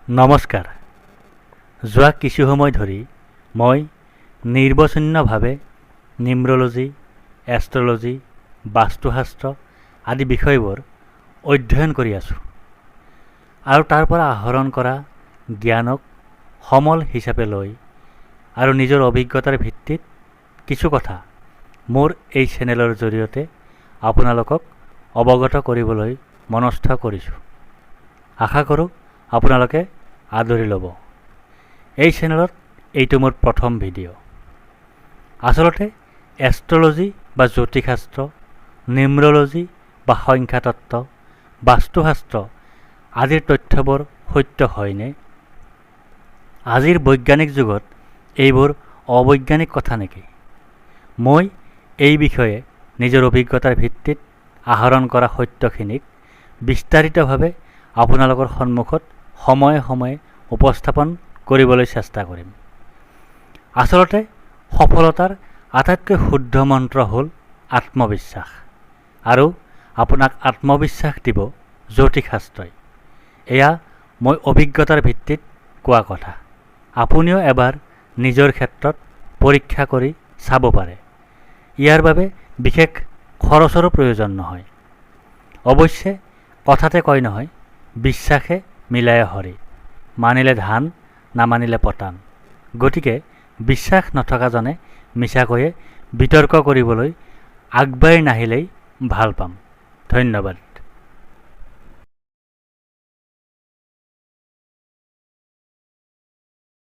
নমস্কাৰ। যোৱা কিছু সময় ধৰি মই নিৰ্বচন্নভাৱে নিউমেৰলজি, এষ্ট্ৰলজি, বাস্তুশাস্ত্ৰ আদি বিষয়বোৰ অধ্যয়ন কৰি আছোঁ আৰু তাৰ পৰা আহৰণ কৰা জ্ঞানক সমল হিচাপে লৈ আৰু নিজৰ অভিজ্ঞতাৰ ভিত্তিত কিছু কথা মোৰ এই চেনেলৰ জৰিয়তে আপোনালোকক অৱগত কৰিবলৈ মনস্থ কৰিছোঁ। আশা কৰোঁ আপোনালোকে আদৰি ল'ব। এই চেনেলত এইটো মোৰ প্ৰথম ভিডিঅ'। আচলতে এষ্ট্ৰলজি বা জ্যোতিষশাস্ত্ৰ, নিউমেৰলজি বা সংখ্যাতত্ত্ব, বাস্তুশাস্ত্ৰ আদিৰ তথ্যবোৰ সত্য হয়নে? আজিৰ বৈজ্ঞানিক যুগত এইবোৰ অবৈজ্ঞানিক কথা নেকি? মই এই বিষয়ে নিজৰ অভিজ্ঞতাৰ ভিত্তিত আহৰণ কৰা সত্যখিনিক বিস্তাৰিতভাৱে আপোনালোকৰ সন্মুখত সময়ে সময়ে উপস্থাপন কৰিবলৈ চেষ্টা কৰিম। আচলতে সফলতাৰ আটাইতকৈ শুদ্ধ মন্ত্ৰ হ'ল আত্মবিশ্বাস, আৰু আপোনাক আত্মবিশ্বাস দিব জ্যোতিষশাস্ত্ৰই। এয়া মই অভিজ্ঞতাৰ ভিত্তিত কোৱা কথা। আপুনিও এবাৰ নিজৰ ক্ষেত্ৰত পৰীক্ষা কৰি চাব পাৰে। ইয়াৰ বাবে বিশেষ খৰচৰো প্ৰয়োজন নহয়। অৱশ্যে কথাতে কয় নহয়, বিশ্বাসে মিলায় হৰি, মানিলে ধান নামানিলে পতান। গতিকে বিশ্বাস নথকাজনে মিছাকৈয়ে বিতৰ্ক কৰিবলৈ আগবাঢ়ি নাহিলেই ভাল পাম। ধন্যবাদ।